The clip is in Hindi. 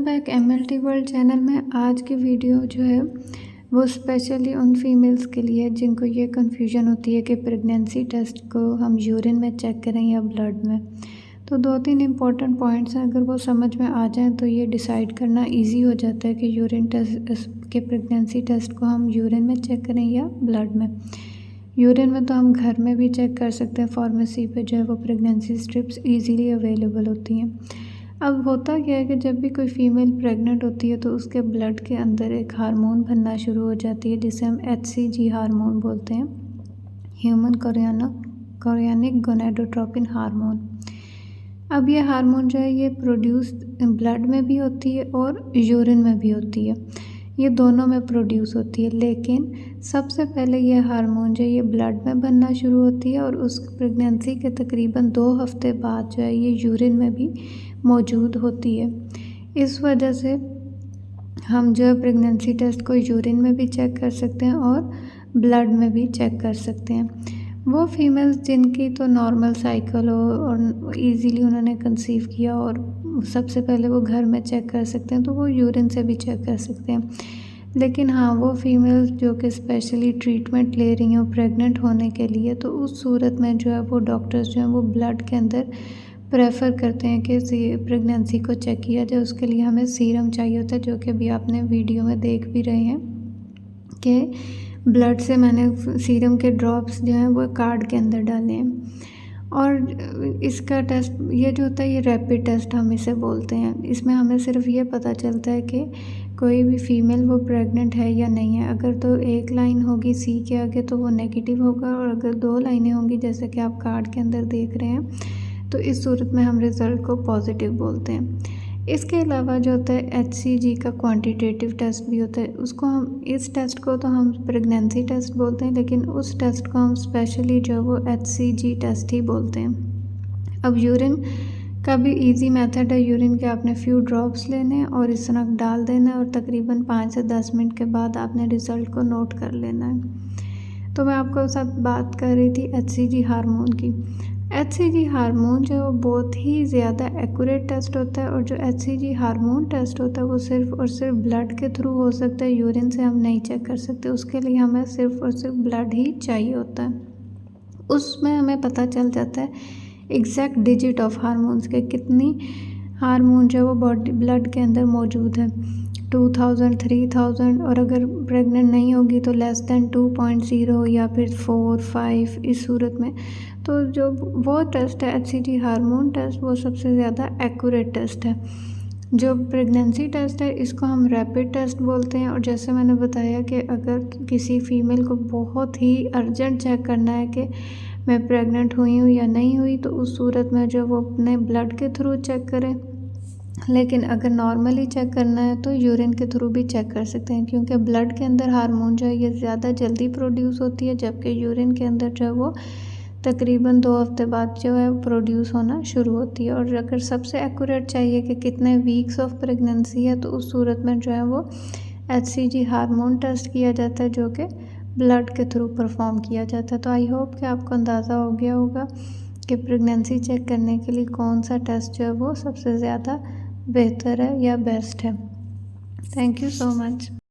Welcome back MLT world channel में। आज की वीडियो जो है वो स्पेशली उन फीमेल्स के लिए जिनको ये कन्फ्यूजन होती है कि प्रेगनेंसी टेस्ट को हम यूरिन में चेक करें या ब्लड में। तो 2-3 इम्पॉर्टेंट पॉइंट्स हैं, अगर वो समझ में आ जाएं तो ये डिसाइड करना इजी हो जाता है कि यूरिन टेस्ट के प्रेगनेंसी टेस्ट को हम यूरिन में चेक करें या ब्लड में। यूरिन में तो हम घर में भी चेक कर सकते हैं, फार्मेसी पे जो है वो प्रेगनेंसी स्ट्रिप्स ईजीली अवेलेबल होती हैं। अब होता क्या है कि जब भी कोई फीमेल प्रेग्नेंट होती है तो उसके ब्लड के अंदर एक हार्मोन बनना शुरू हो जाती है जिसे हम HCG हार्मोन बोलते हैं, ह्यूमन कोरियानिक गोनेडोट्रोपिन हार्मोन। अब ये हार्मोन जो है ये प्रोड्यूस ब्लड में भी होती है और यूरिन में भी होती है, ये दोनों में प्रोड्यूस होती है। लेकिन सबसे पहले ये हार्मोन जो है ये ब्लड में बनना शुरू होती है और उस प्रेगनेंसी के तकरीबन 2 हफ्ते बाद जो है ये यूरिन में भी मौजूद होती है। इस वजह से हम जो है प्रेगनेंसी टेस्ट को यूरिन में भी चेक कर सकते हैं और ब्लड में भी चेक कर सकते हैं। वो फीमेल्स जिनकी तो नॉर्मल साइकिल हो और इजीली उन्होंने कंसीव किया और सबसे पहले वो घर में चेक कर सकते हैं तो वो यूरिन से भी चेक कर सकते हैं। लेकिन हाँ, वो फीमेल्स जो कि स्पेशली ट्रीटमेंट ले रही हैं प्रेग्नेंट होने के लिए, तो उस सूरत में जो है वो डॉक्टर्स जो हैं वो ब्लड के अंदर प्रेफर करते हैं कि प्रेगनेंसी को चेक किया जाए। उसके लिए हमें सीरम चाहिए होता है, जो कि अभी आपने वीडियो में देख भी रहे हैं कि ब्लड से मैंने सीरम के ड्रॉप्स जो हैं वो कार्ड के अंदर डाले हैं। और इसका टेस्ट ये जो होता है ये रैपिड टेस्ट हम इसे बोलते हैं। इसमें हमें सिर्फ ये पता चलता है कि कोई भी फीमेल वो प्रेग्नेंट है या नहीं है। अगर तो एक लाइन होगी सी के आगे तो वो नेगेटिव होगा, और अगर 2 लाइनें होंगी जैसे कि आप कार्ड के अंदर देख रहे हैं तो इस सूरत में हम रिज़ल्ट को पॉजिटिव बोलते हैं। इसके अलावा जो होता है HCG का क्वांटिटेटिव टेस्ट भी होता है, उसको हम इस टेस्ट को तो हम प्रेगनेंसी टेस्ट बोलते हैं, लेकिन उस टेस्ट को हम स्पेशली जो है वो HCG टेस्ट ही बोलते हैं। अब यूरिन का भी इजी मेथड है। यूरिन के आपने फ्यू ड्रॉप्स लेने हैं और इस तरह डाल देना है और तकरीबन 5 से 10 मिनट के बाद आपने रिज़ल्ट को नोट कर लेना है। तो मैं आपको साथ बात कर रही थी HCG हार्मोन की। HCG हार्मोन जो है वो बहुत ही ज़्यादा एक्यूरेट टेस्ट होता है, और जो HCG हार्मोन टेस्ट होता है वो सिर्फ़ और सिर्फ ब्लड के थ्रू हो सकता है, यूरिन से हम नहीं चेक कर सकते। उसके लिए हमें सिर्फ़ और सिर्फ ब्लड ही चाहिए होता है। उसमें हमें पता चल जाता है एग्जैक्ट डिजिट ऑफ हार्मोन्स के, कितनी हार्मोन जो है वो बॉडी ब्लड के अंदर मौजूद है, 2000, 3000, और अगर प्रेग्नेंट नहीं होगी तो लेस दैन 2.0 या फिर 4, 5 इस सूरत में। तो जो वो टेस्ट है HCG हार्मोन टेस्ट, वो सबसे ज़्यादा एक्यूरेट टेस्ट है। जो प्रेगनेंसी टेस्ट है इसको हम रैपिड टेस्ट बोलते हैं। और जैसे मैंने बताया कि अगर किसी फ़ीमेल को बहुत ही अर्जेंट चेक करना है कि मैं प्रेग्नेंट हुई हूँ या नहीं हुई, तो उस सूरत में जो वो अपने ब्लड के थ्रू चेक करें। लेकिन अगर नॉर्मली चेक करना है तो यूरिन के थ्रू भी चेक कर सकते हैं, क्योंकि ब्लड के अंदर हार्मोन जो है ये ज़्यादा जल्दी प्रोड्यूस होती है, जबकि यूरिन के अंदर जो है वो तकरीबन 2 हफ्ते बाद जो है प्रोड्यूस होना शुरू होती है। और अगर सबसे एक्यूरेट चाहिए कि कितने वीक्स ऑफ प्रेगनेंसी है, तो उस सूरत में जो है वो HCG हार्मोन टेस्ट किया जाता है, जो कि ब्लड के थ्रू परफॉर्म किया जाता है। तो आई होप कि आपको अंदाज़ा हो गया होगा कि प्रेगनेंसी चेक करने के लिए कौन सा टेस्ट जो है वो सबसे ज़्यादा बेहतर है या बेस्ट है। Thank you so much.